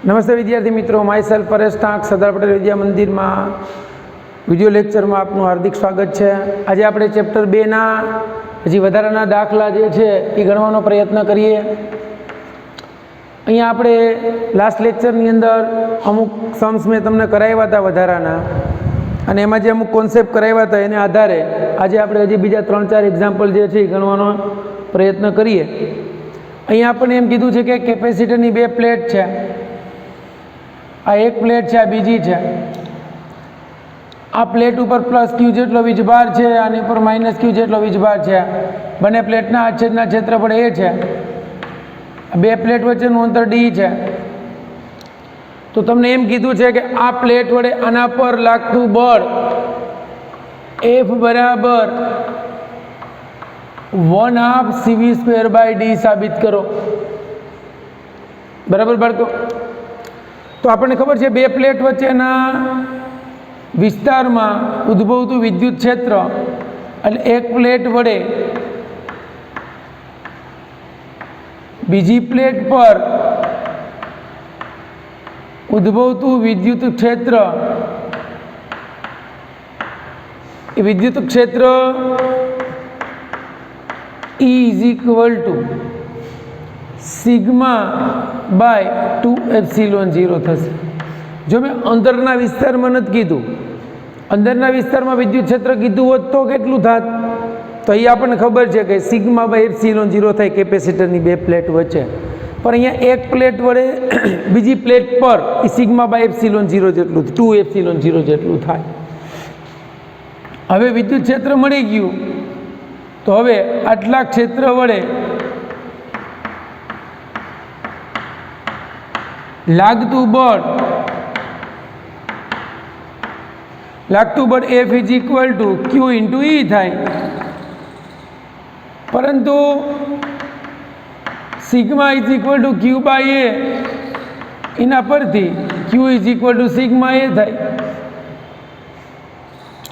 નમસ્તે વિદ્યાર્થી મિત્રો, માય સેલ્ફ પરેશ ટાંક, સરદાર પટેલ વિદ્યા મંદિરમાં વિડીયો લેક્ચરમાં આપનું હાર્દિક સ્વાગત છે। આજે આપણે ચેપ્ટર 2ના હજી વધારાના દાખલા જે છે એ ગણવાનો પ્રયત્ન કરીએ। અહીંયા આપણે લાસ્ટ લેક્ચરની અંદર અમુક સમ્સ મેં તમને કરાવ્યા હતા વધારાના, અને એમાં જે અમુક કોન્સેપ્ટ કરાવ્યા હતા એને આધારે આજે આપણે હજી બીજા 3-4 એક્ઝામ્પલ જે છે એ ગણવાનો પ્રયત્ન કરીએ। અહીંયા આપણને એમ કીધું છે કે કેપેસિટરની 2 પ્લેટ છે। આ એક પ્લેટ છે, આ બીજી છે। આ પ્લેટ ઉપર પ્લસ ક્યુ જેટલો વીજભાર છે, આની ઉપર માઇનસ ક્યુ જેટલો વીજભાર છે। બંને પ્લેટના આચ્છેદના ક્ષેત્રફળ એ છે। બે પ્લેટ વચ્ચેનું અંતર ડી છે। તો તમને એમ કીધું છે કે આ પ્લેટ વડે આના પર લાગતું બળ F બરાબર 1/2 CV²/d સાબિત કરો। બરાબર બાળકો? તો આપણને ખબર છે બે પ્લેટ વચ્ચેના વિસ્તારમાં ઉદ્ભવતું વિદ્યુત ક્ષેત્ર એટલે એક પ્લેટ વડે બીજી પ્લેટ પર ઉદ્ભવતું વિદ્યુત ક્ષેત્ર, એ વિદ્યુત ક્ષેત્ર E = σ/2ε0 થશે। જો મેં અંદરના વિસ્તારમાં નથી કીધું, અંદરના વિસ્તારમાં વિદ્યુત ક્ષેત્ર કીધું હોત તો કેટલું થાત? તો એ આપણને ખબર છે કે σ/ε0 થાય કેપેસિટરની બે પ્લેટ વચ્ચે, પણ અહીંયા એક પ્લેટ વડે બીજી પ્લેટ પર એ σ/ε0 જેટલું 2ε0 જેટલું થાય। હવે વિદ્યુત ક્ષેત્ર મળી ગયું, તો હવે આટલા ક્ષેત્ર વડે લાગતું બળ F = Q × E થાય। પરંતુ σ = Q/A એના પરથી Q = σ/A થાય।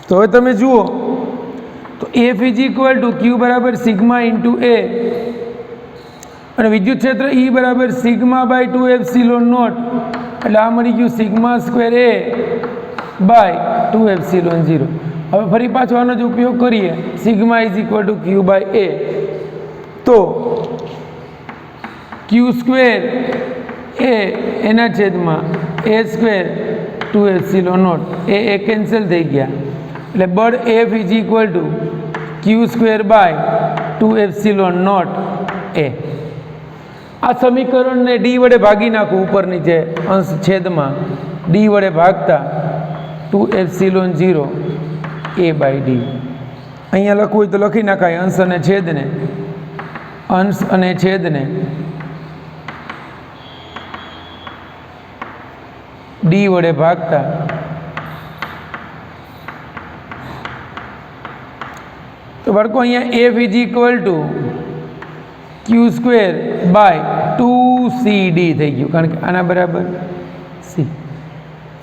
તો હવે તમે જુઓ તો F = Q = σ × A અને વિદ્યુત ક્ષેત્ર E = σ/2ε0 એટલે આ મળી ગયું σ²A/2ε0। હવે ફરી પાછો આનો જ ઉપયોગ કરીએ, σ = Q/A તો Q² એ એના છેદમાં A²2ε0 એ કેન્સલ થઈ ગયા, એટલે બળ F = Q²/2ε0 A। આ સમીકરણને ડી વડે ભાગી નાખું, ઉપર નીચે અંશ છેદમાં ડી વડે ભાગતા 2ε0 A/d। અહીંયા લખવું હોય તો લખી નાખાય અંશ અને છેદને ડી વડે ભાગતા તો બાળકો અહીંયા F = Q²/2CD થઈ ગયું, કારણ કે આના બરાબર C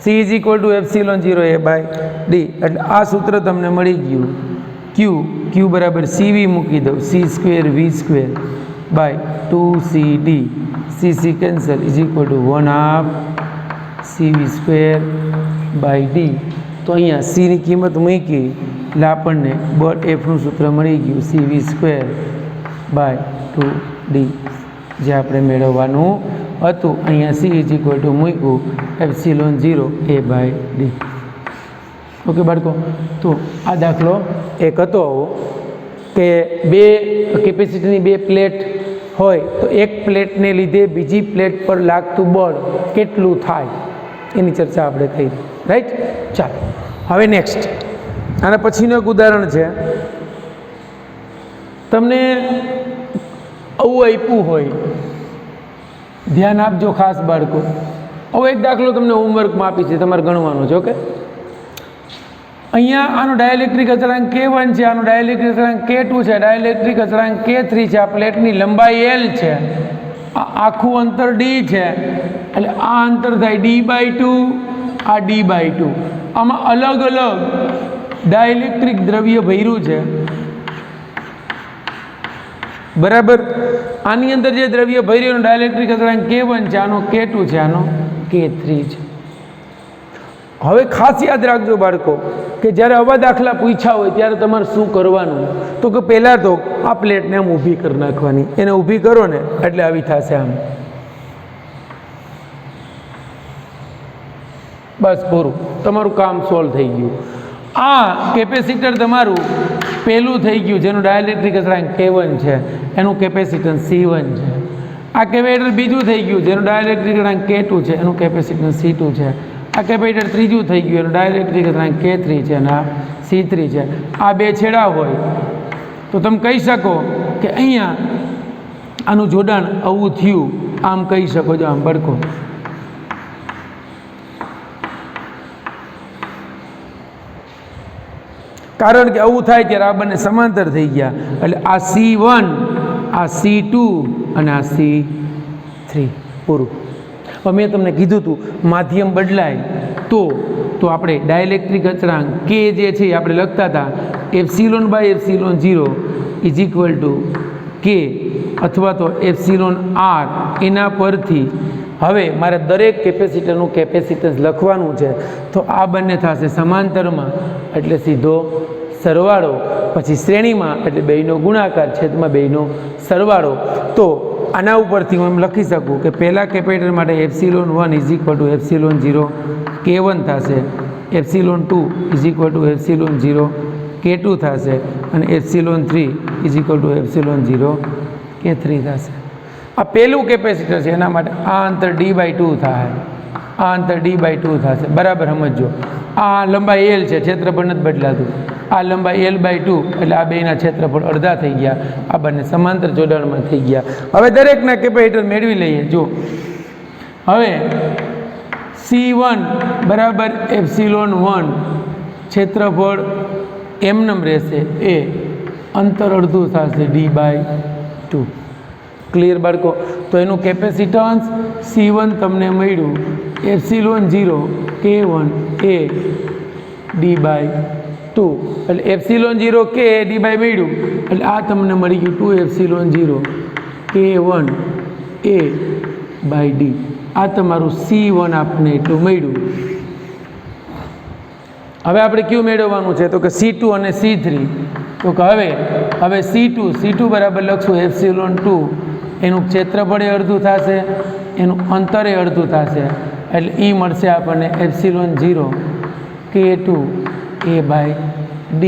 = ε0 A/d। એટલે આ સૂત્ર તમને મળી ગયું। Q = CV મૂકી દઉં, C²V²/2CD, CC કેન્સલ = 1/2 CV²/d। તો અહીંયા C ની કિંમત મૂકી એટલે આપણને બળ Fનું સૂત્ર મળી ગયું, CV²/2D, જે આપણે મેળવવાનું હતું। અહીંયા C = મૂક્યું ε0 A/d। ઓકે બાળકો? તો આ દાખલો એક હતો કે બે કેપેસિટરની બે પ્લેટ હોય તો એક પ્લેટને લીધે બીજી પ્લેટ પર લાગતું બળ કેટલું થાય એની ચર્ચા આપણે કરી, રાઈટ? ચાલો હવે નેક્સ્ટ આના પછીનું એક ઉદાહરણ છે। તમને આવું આપ્યું હોય, ધ્યાન આપજો ખાસ બાળકો। હવે એક દાખલો તમને હોમવર્કમાં આપી છે, તમારે ગણવાનો છે। ઓકે? અહીંયા આનો ડાયલેક્ટ્રિક અચળાંક K1 છે, આનો ડાયલેક્ટ્રિક અચળાંક K2 છે, ડાયલેક્ટ્રિક અચળાંક K3 છે। આ પ્લેટની લંબાઈ L છે, આ આખું અંતર D છે, એટલે આ અંતર થાય D/2, આ D/2। આમાં અલગ અલગ ડાયલેક્ટ્રિક દ્રવ્ય ભર્યું છે, બરાબર? આની અંદર જે દ્રવ્ય ભર્યું ડાયલેક્ટ્રિક અચળાંક K1 છે, આનો K2 છે, આનો K3 છે। હવે ખાસ યાદ રાખજો બાળકો કે જ્યારે આવા દાખલા પૂછ્યા હોય ત્યારે તમારે શું કરવાનું, તો કે પહેલાં તો આ પ્લેટને આમ ઊભી કરી નાખવાની, એને ઊભી કરો ને એટલે આવી થશે આમ, બસ પૂરું, તમારું કામ સોલ્વ થઈ ગયું। આ કેપેસિટર તમારું પહેલું થઈ ગયું જેનું ડાયલેક્ટ્રિક અચળાંક K1 છે, એનું કેપેસિટન્સ C1 છે। આ કેપેસિટર બીજું થઈ ગયું જેનું ડાયલેક્ટ્રિક અચળાંક K2 છે, એનું કેપેસિટન્સ C2 છે। આ કેપેસિટર ત્રીજું થઈ ગયું એનું ડાયલેક્ટ્રિક અચળાંક K3 છે અને આ C3 છે। આ બે છેડા હોય તો તમે કહી શકો કે અહીંયા આનું જોડાણ આવું થયું, આમ કહી શકો છો, આમ ભડકો, કારણ કે આવું થાય ત્યારે આ બંને સમાંતર થઈ ગયા, એટલે આ C1, આ C2 અને આ C3, પૂરું। હવે મેં તમને કીધું હતું માધ્યમ બદલાય તો આપણે ડાયલેક્ટ્રિક અચળાંક K જે છે આપણે લખતા હતા ε/ε0 ઇઝ ઇક્વલ ટુ K અથવા તો εr, એના પરથી હવે મારે દરેક કેપેસિટરનું કેપેસિટન્સ લખવાનું છે, તો આ બંને થશે સમાંતરમાં એટલે સીધો સરવાળો, પછી શ્રેણીમાં એટલે બેયનો ગુણાકાર છેદમાં બેયનો સરવાળો। તો આના ઉપરથી હું એમ લખી શકું કે પહેલાં કેપેસિટર માટે ε1 ઇઝ ઇક્વલ ટુ ε0 K1 થશે, ε2 ઇઝ ઇક્વલ ટુ ε0 K2 થશે અને ε3 ઇઝ ઇક્વલ ટુ ε0 K3 થશે। આ પહેલું કેપેસિટર છે એના માટે આ અંતર d/2 થાય, આ અંતર d/2 થશે, બરાબર સમજો। આ લંબાઈ L છે, ક્ષેત્રફળ નથી બદલાતું, આ લંબાઈ L/2 એટલે આ બેના ક્ષેત્રફળ અડધા થઈ ગયા, આ બંને સમાંતર જોડાણમાં થઈ ગયા। હવે દરેકના કેપેસિટર મેળવી લઈએ। જો હવે C1 બરાબર ε1, ક્ષેત્રફળ એમનેમ રહેશે, એ અંતર અડધું થશે d/2, ક્લિયર બાળકો? તો એનું કેપેસિટન્સ C1 તમને મળ્યું ε0 K1 એ d/2, એટલે ε0 K d/ મળ્યું એટલે આ તમને મળી ગયું 2ε0 K1 a/d, આ તમારું C1 આપણને એટલું મળ્યું। હવે આપણે કયું મેળવવાનું છે, તો કે C2 અને C3, તો કે હવે C2 બરાબર લખશું ε2, એનું ક્ષેત્રફળ અડધું થશે, એનું અંતરે અડધું થશે, એટલે એ મળશે આપણને ε0 K2 a/d,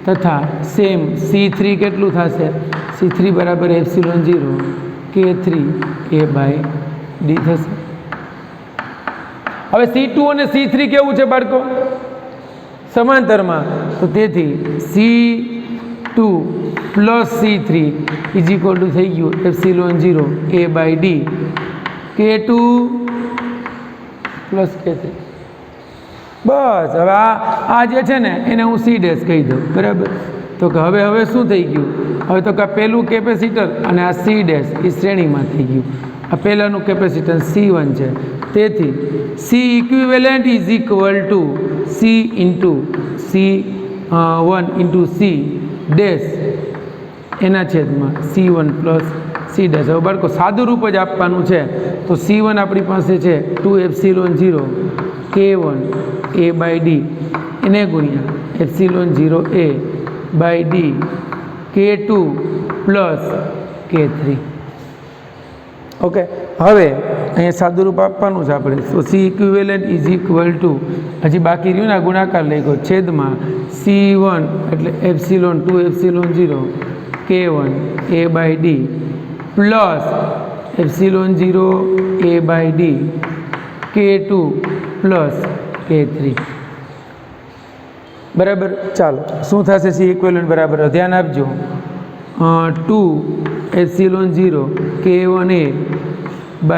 તથા સેમ C3 કેટલું થશે, C3 બરાબર ε0 K3 a/d થશે। હવે C2 અને C3 કેવું છે બાળકો? સમાંતરમાં, તો તેથી C2 plus C3 is equal two થઈ ગયું ε0 a/d K2 પ્લસ K3, બસ। હવે આ જે છે ને એને હું C' કહી દઉં, બરાબર? તો કે હવે શું થઈ ગયું, હવે તો કે પહેલું કેપેસિટર અને આ C' એ શ્રેણીમાં થઈ ગયું। આ પહેલાંનું કેપેસિટન્સ C1 છે, તેથી C equivalent is equal two C into C1 into C dash એના છેદમાં C1 પ્લસ C ડેશ। હવે બાળકો સાદું રૂપ જ આપવાનું છે, તો C1 આપણી પાસે છે 2ε0 K1 a/d એને ગુણ્યા ε0 a/d K2 plus K3, okay. હવે અહીંયા સાદું રૂપ આપવાનું છે આપણે, તો C equivalent is equal two, હજી બાકી રહ્યું ને ગુણાકાર લઈ ગયો, છેદમાં C1 એટલે 2ε0 K1 a/d plus ε0 a/d K2 plus K3, બરાબર? ચાલો શું થશે C ઇક્વિવેલન્ટ બરાબર, ધ્યાન આપજો, 2ε0 K1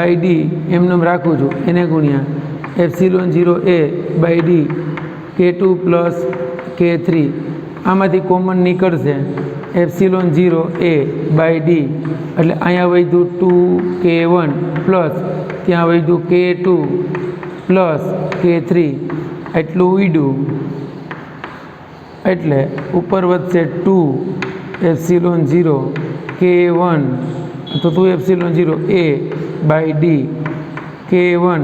a/d એમને રાખું છું, એને ગુણ્યા ε0 a/d K2 પ્લસ K3, આમાંથી કોમન નીકળશે ε0 a/d, એટલે અહીંયા વધ્યું 2K1 પ્લસ ત્યાં વધ્યું K2 પ્લસ K3, એટલું ઉડ્યું, એટલે ઉપર વધશે 2ε0 K1 તો 2ε0 a/d K1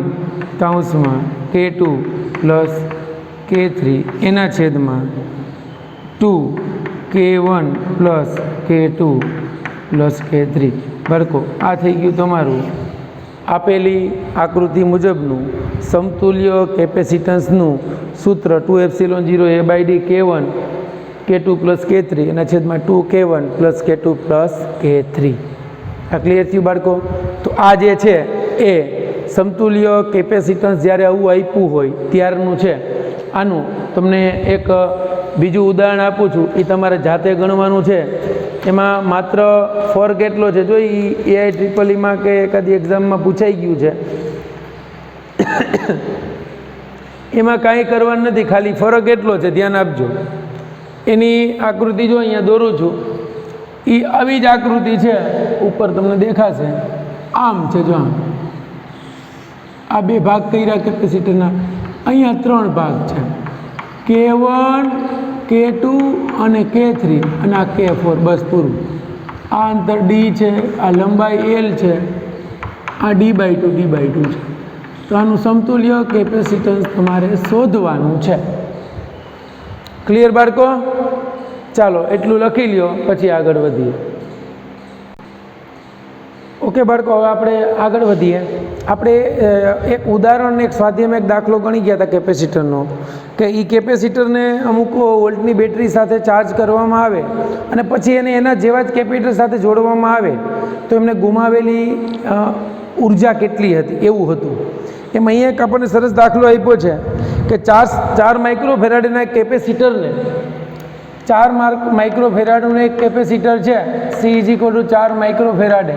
કૌંસમાં K2 પ્લસ K3 એના છેદમાં 2K1 plus K2 plus K3 બાળકો આ થઈ ગયું તમારું આપેલી આકૃતિ મુજબનું સમતુલ્ય કેપેસિટન્સનું સૂત્ર 2ε0 K1 K2 પ્લસ K3 એના છેદમાં 2K1 plus K2 plus K3 આ ક્લિયર થયું બાળકો? તો આ જે છે એ સમતુલ્ય કેપેસિટન્સ જ્યારે આવું આપ્યું હોય ત્યારનું છે. આનું તમને એક બીજું ઉદાહરણ આપું છું, એ તમારે જાતે ગણવાનું છે. એમાં માત્ર ફરક એટલો છે, જો એ AIEEEમાં કે એકાદી એક્ઝામમાં પૂછાઈ ગયું છે, એમાં કાંઈ કરવાનું નથી, ખાલી ફરક એટલો છે, ધ્યાન આપજો. એની આકૃતિ જો અહીંયા દોરું છું, એ આવી જ આકૃતિ છે, ઉપર તમને દેખાશે આમ છે. જો આ બે ભાગ કર્યા કેપેસિટરના, અહીંયા 3 ભાગ છે, K1 K2 અને K3 અને આ K4, બસ પૂરું. આ અંતર D છે, આ લંબાઈ L છે, આ D/2 છે. તો આનું સમતુલ્ય કેપેસિટન્સ તમારે શોધવાનું છે. ક્લિયર બાળકો? ચાલો એટલું લખી લ્યો, પછી આગળ વધીએ. ઓકે બાળકો, હવે આપણે આગળ વધીએ. આપણે એક ઉદાહરણ, એક સ્વાધ્યાયમાં એક દાખલો ગણી ગયા હતા કેપેસિટરનો, કે એ કેપેસિટરને અમુક વોલ્ટની બેટરી સાથે ચાર્જ કરવામાં આવે અને પછી એને એના જેવા જ કેપેસિટર સાથે જોડવામાં આવે તો એમને ગુમાવેલી ઉર્જા કેટલી હતી, એવું હતું. એમાં અહીંયા એક આપણને સરસ દાખલો આપ્યો છે કે 4 માઇક્રોફેરાડના કેપેસિટરને 4 માઇક્રોફેરાડનું એક કેપેસિટર છે, C=4 માઇક્રોફેરાડે,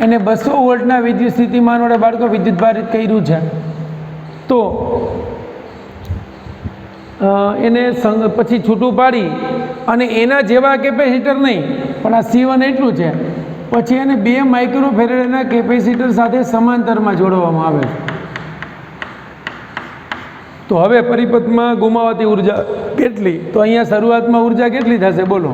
એને 200 વોલ્ટના વિદ્યુત સ્થિતિમાન વડે બાળકો વિદ્યુત ભારિત કર્યું છે. તો એને પછી છૂટું પાડી અને એના જેવા કેપેસિટર નહીં, પણ આ C1 એટલું છે, પછી એને 2 માઇક્રોફેરાડના કેપેસિટર સાથે સમાંતરમાં જોડવામાં આવે છે. તો હવે પરિપથમાં ગુમાવાતી ઉર્જા કેટલી? તો અહીંયા શરૂઆતમાં ઉર્જા કેટલી થશે બોલો?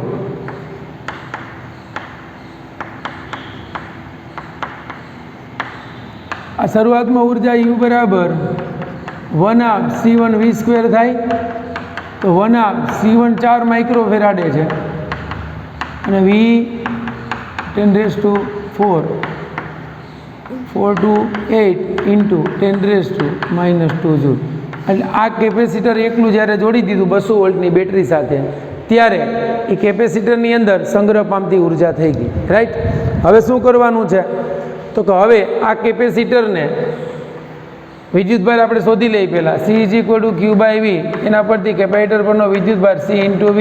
આ શરૂઆતમાં ઉર્જા U બરાબર 1/2 C1 V² થાય. તો 1/2 C1 4 માઇક્રોફેરાડે છે અને V 10⁻⁴ 4 to 8 into 10⁻⁻² જૂલ. એટલે આ કેપેસિટર એકલું જ્યારે જોડી દીધું 200 વોલ્ટની બેટરી સાથે, ત્યારે એ કેપેસિટરની અંદર સંગ્રહ પામતી ઉર્જા થઈ ગઈ. રાઈટ? હવે શું કરવાનું છે? તો કે હવે આ કેપેસિટરને વિદ્યુતભાર આપણે શોધી લઈએ. પહેલાં C=Q/V, એના પરથી કેપેસિટર પરનો વિદ્યુતભાર C × V.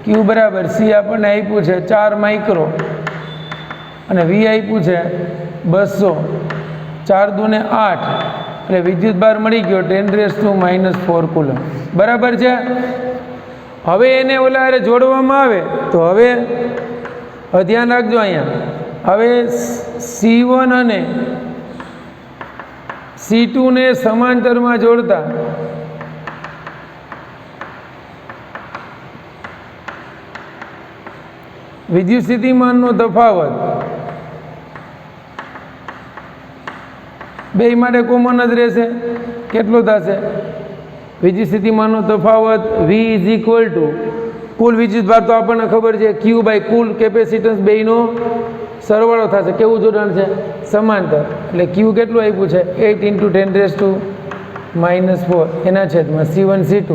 Q બરાબર C આપણને આપ્યું છે 4 માઇક્રો અને V આપ્યું છે 200, 4 × 2 = 8, એટલે વિદ્યુતભાર મળી ગયો 10⁻⁴ કુલમ. બરાબર છે? હવે એને ઓલા હારે જોડવામાં આવે તો હવે ધ્યાન રાખજો અહીંયા, હવે C1 અને C2 ને સમાંતરમાં જોડતા વિદ્યુત સ્થિતિમાનનો તફાવત બે માટે કોમન જ રહેશે. કેટલો થશે? વિદ્યુત સ્થિતિમાનનો તફાવત V = કુલ વિદ્યુતભાર તો આપણને ખબર છે, Q/કુલ કેપેસિટન્સ બેયનો સરવાળો થશે. કેવું જોડાણ છે? સમાંતર. એટલે Q કેટલું આપ્યું છે? 8 × 10⁻⁴ એના છેદમાં C1 C2,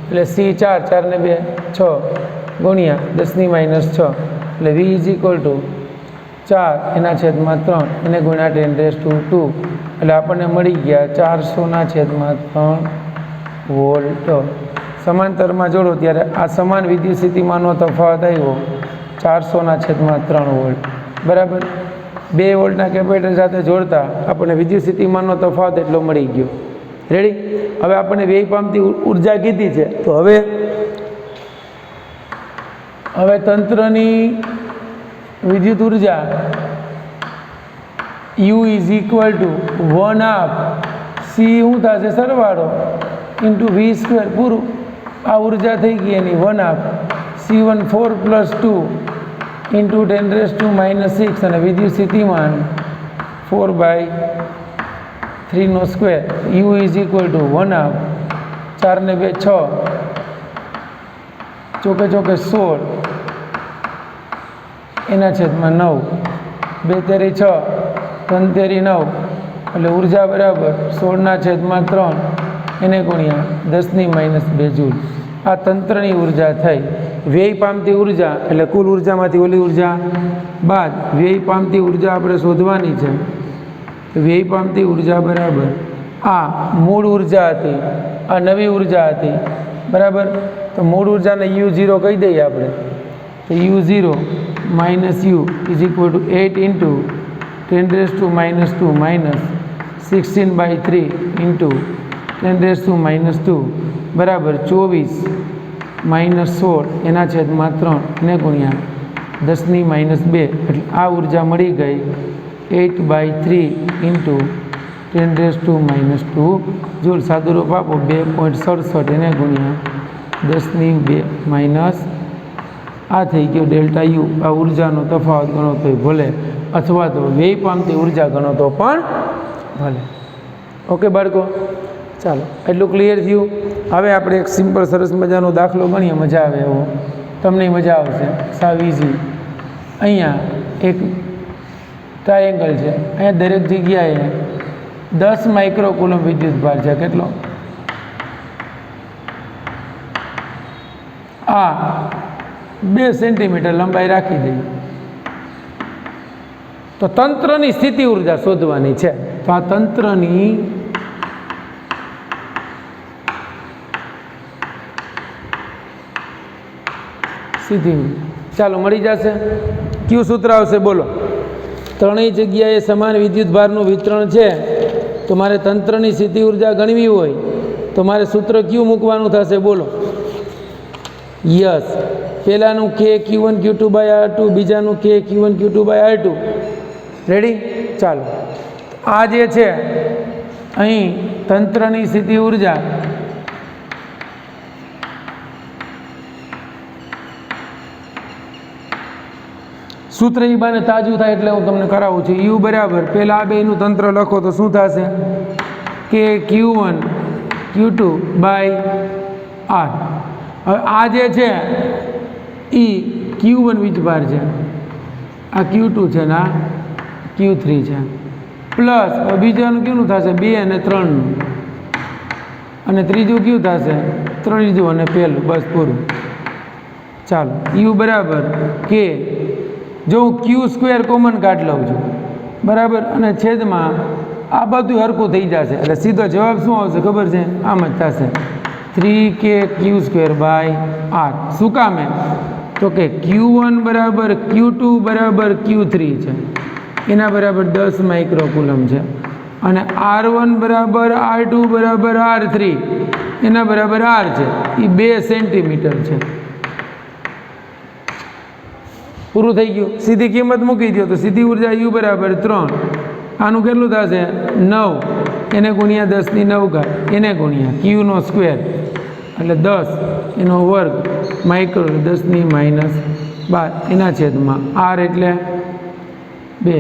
એટલે C4 4 ને 2 6 ગુણ્યા 10⁻⁶, એટલે V = 4 એના છેદમાં 3 એને ગુણ્યા 10⁻², એટલે આપણને મળી ગયા 400/3 વોલ્ટ. સમાંતરમાં જોડો ત્યારે આ સમાન વિદ્યુત સ્થિતિમાનનો તફાવત આવ્યો 400/3 વોલ્ટ. બરાબર? 2 વોલ્ટના કેપેસિટર સાથે જોડતા આપણને વિદ્યુત સ્થિતિમાનનો તફાવત એટલો મળી ગયો. રેડી? હવે આપણને વ્યય પામતી ઉર્જા કીધી છે, તો હવે તંત્રની વિદ્યુત ઉર્જા U = 1/2 C શું થશે? સરવાળો × V², પૂરું. આ ઉર્જા થઈ ગઈ એની 1/2 C1 4 + 2 × 10⁻⁻6 અને વિદ્યુત સ્થિતિમાન 4/3 3નો square U is equal to 1/2 4 ને 2 6 ચોકે ચોકે 16 એના છેદમાં 9 2 તેરી 6 3 તેરી 9 એટલે ઉર્જા બરાબર 16ના છેદમાં 3 એને ગુણ્યા 10⁻2 જૂલ. આ તંત્રની ઉર્જા થઈ. વ્યય પામતી ઉર્જા એટલે કુલ ઉર્જામાંથી ઓલી ઉર્જા બાદ વ્યય પામતી ઉર્જા આપણે શોધવાની છે. વ્યય પામતી ઉર્જા બરાબર આ મૂળ ઉર્જા હતી, આ નવી ઉર્જા હતી બરાબર. તો મૂળ ઉર્જાને U0 કહી દઈએ આપણે. તો U0 minus U is equal two 8 into 10⁻² minus 16/3 into 10⁻² બરાબર 24 માઇનસ 16 એના છેદમાં 3 એને ગુણ્યા 10⁻2 એટલે આ ઉર્જા મળી ગઈ 8/3 ઇન્ટુ 10⁻² જૂલ. સાદુરૂપ આપો 2.67 એને ગુણ્યા 10⁻2 માઇનસ આ થઈ ગયો ડેલ્ટા યુ. આ ઉર્જાનો તફાવત ગણો તો ભલે, અથવા તો વ્યય પામતી ઉર્જા ગણો તો પણ ભલે. ઓકે બાળકો, ચાલો એટલું ક્લિયર થયું. હવે આપણે એક સિમ્પલ સરસ મજાનો દાખલો ગણીએ, મજા આવે એવો, તમને મજા આવશે. સાવ ઇઝી. અહીંયા એક ટ્રાયેંગલ છે, અહીંયા દરેક જગ્યાએ 10 માઇક્રોકુલમ વિદ્યુત ભાર છે. કેટલો? આ 2 સેન્ટીમીટર લંબાઈ રાખી દઈએ તો તંત્રની સ્થિતિ ઉર્જા શોધવાની છે. તો આ તંત્રની સ્થિતિ ચાલો મળી જશે. કયું સૂત્ર આવશે બોલો? ત્રણેય જગ્યાએ સમાન વિદ્યુત ભારનું વિતરણ છે તો મારે તંત્રની સ્થિતિ ઉર્જા ગણવી હોય તો મારે સૂત્ર કયું મૂકવાનું થશે બોલો? યસ, પહેલાંનું K Q1 Q2/R2, બીજાનું K Q1 Q2/R2. રેડી? ચાલો, આ જે છે અહીં તંત્રની સ્થિતિ ઉર્જા સૂત્ર એ બાને તાજું થાય એટલે હું તમને કરાવું છું. યુ બરાબર પહેલાં આ બેનું તંત્ર લખો તો શું થશે? કે Q1 Q2/R. હવે આ જે છે એ Q1 વીજભાર છે, આ Q2 છે ને આ Q3 છે, પ્લસ બીજાનું કેવું થશે? 2 અને 3નું, અને ત્રીજું કયું થશે? ત્રીજું અને પહેલું. બસ પૂરું. ચાલો, યુ બરાબર કે જો હું Q² કોમન કાઢ લઉં છું બરાબર, અને છેદમાં આ બધું હરખું થઈ જશે એટલે સીધો જવાબ શું આવશે ખબર છે? આમ જ થશે 3K Q²/R. શું કામે? તો કે Q1 બરાબર Q2 બરાબર Q3 છે, એના બરાબર 10 માઇક્રોકુલમ છે, અને R1 બરાબર R2 બરાબર R3 એના બરાબર R છે, એ 2 સેન્ટીમીટર છે. પૂરું થઈ ગયું. સીધી કિંમત મૂકી દો તો સીધી ઉર્જા યુ બરાબર 3. આનું કેટલું થશે? 9 એને ગુણ્યા 10⁹ એને ગુણ્યા Q² એટલે 10 એનો વર્ગ માઇક્રો 10⁻12 એના છેદમાં R એટલે 2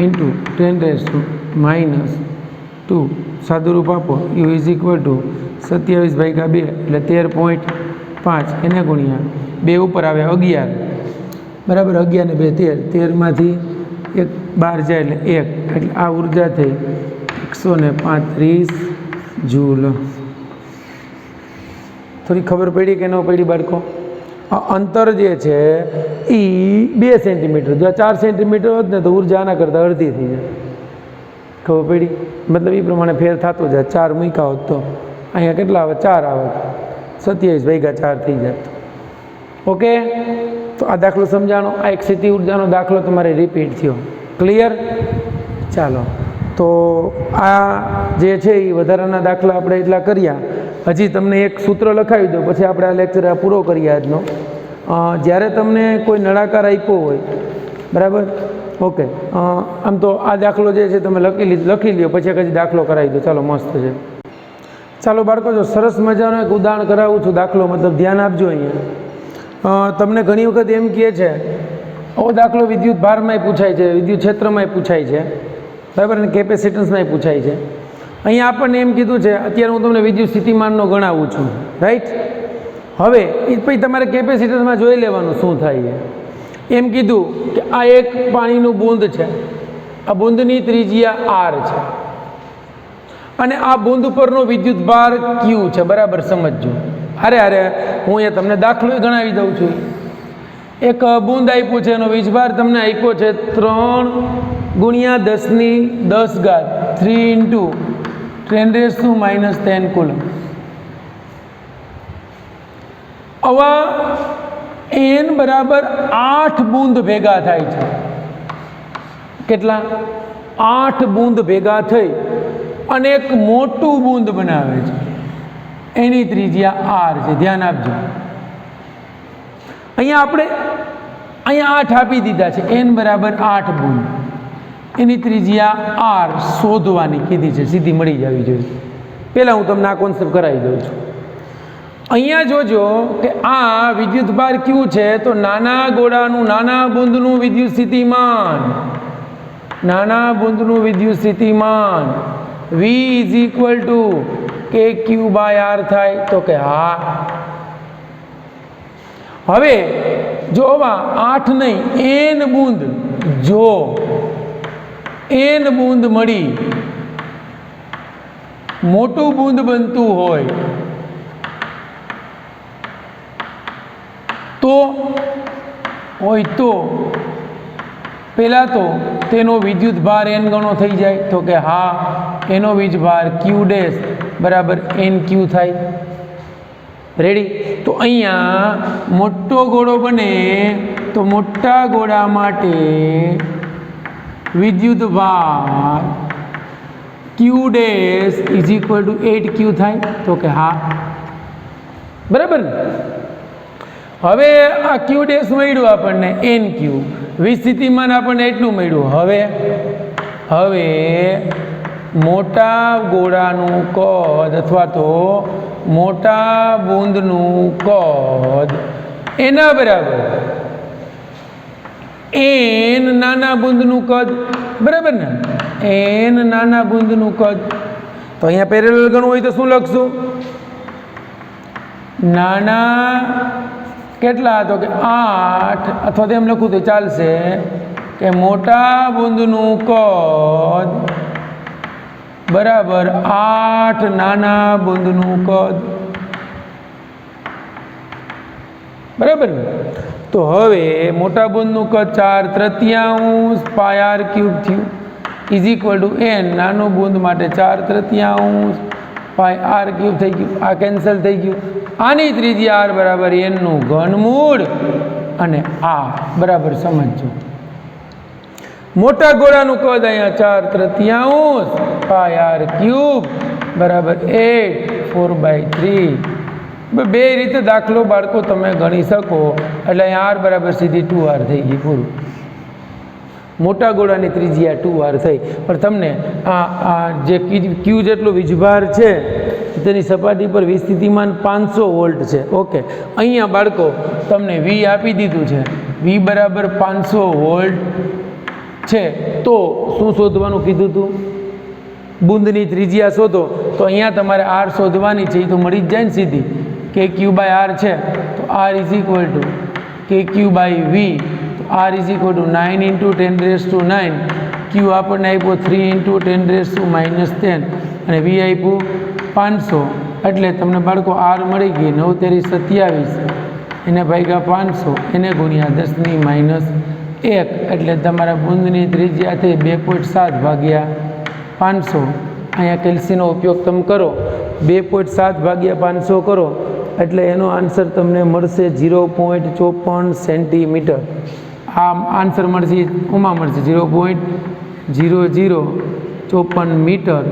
ઇન્ટુ 10⁻². સાદુરૂપ આપો યુ ઇઝ ઇક્વલ ટુ 27/2 એટલે 13.5 એને ગુણ્યા 2 ઉપર આવે 11 બરાબર. 11 ને 2 13, 13માંથી 1 12 જાય એટલે 1, એટલે આ ઉર્જા થઈ 135 જૂલ. થોડી ખબર પડી કે ન પડી બાળકો? આ અંતર જે છે એ 2 સેન્ટીમીટર. જો 4 સેન્ટીમીટર હોત ને તો ઉર્જા આના કરતાં અડધી થઈ જાય. ખબર પડી? મતલબ એ પ્રમાણે ફેર થતો જાય. 4 મૂક્યા હોત તો અહીંયા કેટલા આવે? 4 આવે, 27/4 થઈ જાય. ઓકે, તો આ દાખલો સમજાણો. આ એક સ્થિતિ ઉર્જાનો દાખલો તમારે રિપીટ થયો. ક્લિયર? ચાલો, તો આ જે છે એ વધારાના દાખલા આપણે એટલા કર્યા. હજી તમને એક સૂત્ર લખાવી દો પછી આપણે આ લેક્ચર પૂરો કરીએ આજનો. જ્યારે તમને કોઈ નળાકાર આપ્યો હોય બરાબર, ઓકે, આમ તો આ દાખલો જે છે તમે લખી લ્યો, પછી હજી દાખલો કરાવી દો. ચાલો, મસ્ત છે. ચાલો બાળકો, જો સરસ મજાનો એક ઉદાહરણ કરાવું છું. દાખલો મતલબ ધ્યાન આપજો. અહીંયા તમને ઘણી વખત એમ કહે છે, આવો દાખલો વિદ્યુત ભારમાંય પૂછાય છે, વિદ્યુત ક્ષેત્રમાંય પૂછાય છે. બરાબર. અને કેપેસિટન્સમાં પૂછાય છે. અહીંયા આપણને એમ કીધું છે, અત્યારે હું તમને વિદ્યુત સ્થિતિમાનનો ગણાવું છું, રાઈટ. હવે એ પછી તમારે કેપેસિટન્સમાં જોઈ લેવાનું શું થાય છે. એમ કીધું કે આ એક પાણીનું બૂંદ છે, આ બૂંદની ત્રિજ્યા આર છે અને આ બૂંદ પરનો વિદ્યુત ભાર ક્યુ છે. બરાબર સમજજો. અરે હું અહીંયા તમને દાખલો ગણાવી દઉં છું. એક બૂંદ આપ્યું છે, એનો વીજભાર તમને આપ્યો છે 3 × 10⁻10⁻, 3 × 10⁻−10 કુલમ. આવા n બરાબર 8 બૂંદ ભેગા થાય છે. કેટલા? 8 બૂંદ ભેગા થઈ અને એક મોટું બૂંદ બનાવે છે. એની ત્રિજ્યા આર છે. ધ્યાન આપજો. અહીંયા 8 આપી દીધા છે. n બરાબર 8 બૂંદ, એની ત્રિજ્યા આર શોધવાની કીધી છે. સીધી મળી જવી જોઈએ. પહેલાં હું તમને આ કોન્સેપ્ટ કરાવી દઉં છું. અહીંયા જોજો કે આ વિદ્યુતભાર ક્યુ છે, તો નાના ગોળાનું, નાના બૂંદનું વિદ્યુત સ્થિતિમાન, નાના બૂંદનું વિદ્યુત સ્થિતિમાન V = KQ/R થાય. તો કે હા. હવે જો 8 નહીં, n બૂંદ, જો n બૂંદ મળી મોટું બૂંદ બનતું હોય તો પહેલાં તો તેનો વિદ્યુત ભાર n ગણો થઈ જાય. તો કે હા, એનો વીજભાર Q' બરાબર NQ થાય. રેડી. તો અહીંયા મોટો ગોળો બને તો મોટા ગોળા માટે વિદ્યુત ભાર Q' = 8Q થાય. તો કે હા, બરાબર ને. હવે આ Q' મળ્યું આપણને NQ, વિસ્થિતિમાન આપણને એટલું મળ્યું. હવે મોટા ગોળાનું કદ અથવા તો મોટા બૂંદનું કદ એના બરાબર n નાના બૂંદનું કદ. બરાબર ને. n નાના બૂંદનું કદ. તો અહીંયા પેરેલલ ગણવું હોય તો શું લખશું? નાના કેટલા? તો કે 8, અથવા તો એમ લખું તો ચાલશે કે મોટા બૂંદનું કદ બરાબર 8 નાના બૂંદનું કદ. બરાબર ને. તો હવે મોટા બૂંદનું કદ 4/3 πr³ થયું = n. નાનું બૂંદ માટે 4/3 πr³ થઈ ગયું. આ કેન્સલ થઈ ગયું. આની ત્રિજ્યા r બરાબર n નું ઘનમૂળ અને આ બરાબર સમજો. મોટા ગોળાનું કદ અહીંયા 4/3 πr³ બરાબર 8/4/3. બે રીતે દાખલો બાળકો તમે ગણી શકો. એટલે અહીંયા r બરાબર સીધી 2r થઈ ગઈ. પૂરું. મોટા ગોળાની ત્રિજ્યા 2r થઈ. પણ તમને આ જે Q જેટલો વીજભાર છે તેની સપાટી પર વિસ્થિતિમાન 500 વોલ્ટ છે. ઓકે. અહીંયા બાળકો તમને V આપી દીધું છે. V બરાબર 500 વોલ્ટ છે. તો શું શોધવાનું કીધું હતું? બૂંદની ત્રિજ્યા શોધો. તો અહીંયા તમારે R શોધવાની છે. એ તો મળી જ જાય ને સીધી. KQ/R છે તો R = KQ/V. તો R = 9 × 10⁻⁹. Q આપણને આપ્યો 3 × 10⁻−10 અને V આપ્યું 500. એટલે તમને બાળકો R મળી ગઈ 9 × 27, એને ભાગ્યા 500, એને ગુણ્યા 10⁻1. એટલે તમારા બૂંદની ત્રિજ્યા થઈ 2.7 ભાગ્યા 500. અહીંયા કેલ્સીનો ઉપયોગ તમે કરો. 2.7 ભાગ્યા 500 કરો એટલે એનો આન્સર તમને મળશે 0.54 સેન્ટીમીટર. આ આન્સર મળશે ઉમાં મળશે 0.0054 મીટર,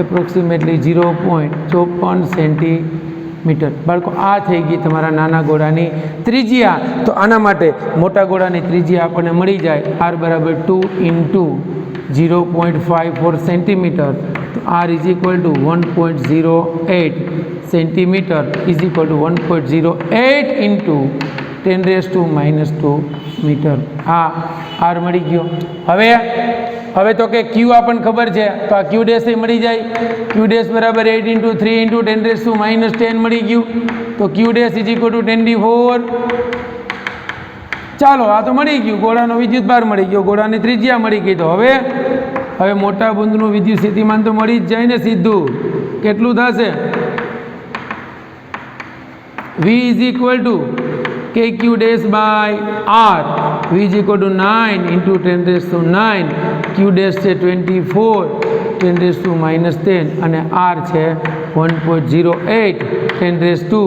એપ્રોક્સિમેટલી 0.54 સેન્ટીમીટર. બાળકો આ થઈ ગઈ તમારા નાના ગોળાની ત્રિજ્યા. તો આના માટે મોટા ગોળાની ત્રિજ્યા આપણને મળી જાય r બરાબર 2 × 0.54 સેન્ટીમીટર. તો r = 1.08 સેન્ટીમીટર = 1.08 × 10⁻² મીટર. આ r મળી ગયો. હવે હવે તો કે ક્યુ આપણને ખબર છે તો આ ક્યુ ડેશ મળી જાય ક્યુ ડેશ બરાબર 8 × 3 × 10⁻10 મળી ગયું તો ક્યુ ડેશ = 24 ચાલો આ તો મળી ગયું ગોળાનો વિદ્યુત ભાર મળી ગયો ગોળાની ત્રિજ્યા મળી ગઈ તો હવે મોટા બુંદનું વિદ્યુત સ્થિતિમાન તો મળી જ જાય ને સીધું કેટલું થશે V = KQ dash by R V = 9 × 10⁹ Q dash છે 24 10⁻10 અને R છે 1.08 10⁻2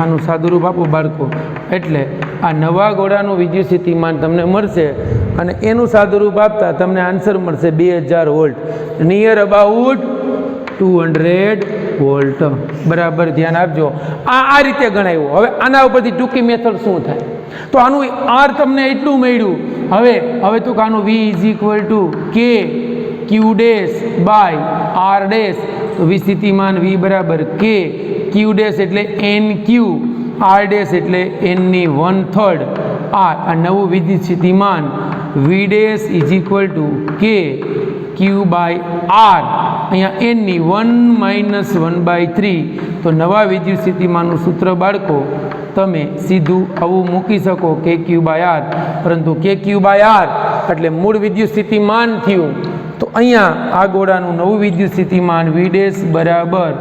આનું સાદુરૂપ આપો બાળકો એટલે આ નવા ગોળાનું વિદ્યુત સ્થિતિમાન તમને મળશે અને એનું સાદુરૂપ આપતા તમને આન્સર મળશે 2000 વોલ્ટ નિયર અબાઉટ 200 વોલ્ટ બરાબર ધ્યાન આપજો આ રીતે ગણાવ્યું હવે આના ઉપરથી ટૂંકી મેથડ શું થાય તો આનું આર તમને એટલું મળ્યું હવે તો આનું V = KQ dash by R dash તો V સ્થિતિમાન V બરાબર K Q dash એટલે NQ R dash એટલે n⁻⁰ R આ નવું વિદ્યુત સ્થિતિમાન V dash = K Q by R અહીંયા n⁻⁻⁰ તો નવા વિદ્યુત સ્થિતિમાનનું સૂત્ર બાળકો તમે સીધું આવું મૂકી શકો KQ by R પરંતુ KQ by R એટલે મૂળ વિદ્યુત સ્થિતિમાન થયું તો અહીંયા આ ગોળાનું નવું વિદ્યુત સ્થિતિમાન V dash બરાબર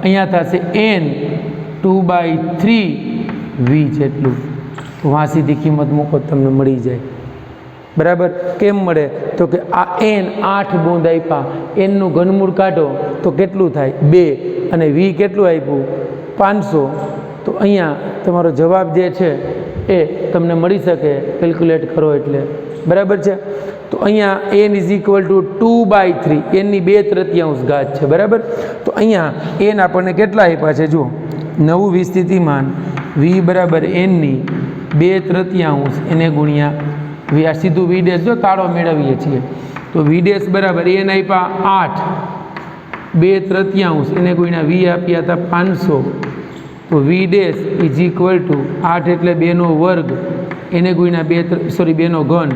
અહીંયા થશે n2/3 V જેટલું તો આ સીધી કિંમત મૂકો તમને મળી જાય બરાબર કેમ મળે તો કે આ n 8 બૂંદ આપ્યા nનું ઘનમૂળ કાઢો તો કેટલું થાય 2 અને V કેટલું આપ્યું 500 તો અહીંયા તમારો જવાબ જે છે એ તમને મળી શકે કેલ્ક્યુલેટ કરો એટલે બરાબર છે તો અહીંયા n = 2/3 n ની 2/3 ઘાત છે બરાબર તો અહીંયા n આપણને કેટલા આપ્યા છે જુઓ નવું વિસ્થિતિમાન V બરાબર n ની 2/3 એને ગુણ્યા V આ સીધું V ડેશ જો તાળો મેળવીએ છીએ તો V ડેશ બરાબર n આપ્યા 8 2/3 એને ગુણ્યા V આપ્યા હતા 500 તો V ડેશ = 8 એટલે 2/2 એને ગુણ્યા 2/3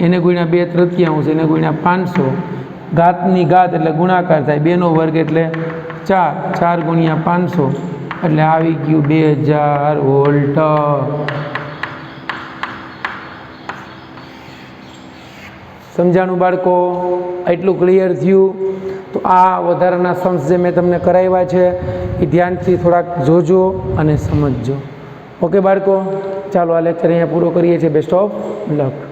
એને ગુણ્યા 2/3 એને ગુણ્યા 500 ઘાતની ઘાત એટલે ગુણાકાર થાય 2/2 એટલે 4 4 ગુણ્યા 500 એટલે આવી ગયું 2000 વોલ્ટ સમજાણું બાળકો એટલું ક્લિયર થયું તો આ વધારાના સમ્સ જે મેં તમને કરાવ્યા છે એ ધ્યાનથી થોડાક જોજો અને સમજજો ઓકે બાળકો ચાલો આ લેક્ચર અહીંયા પૂરો કરીએ છીએ બેસ્ટ ઓફ લક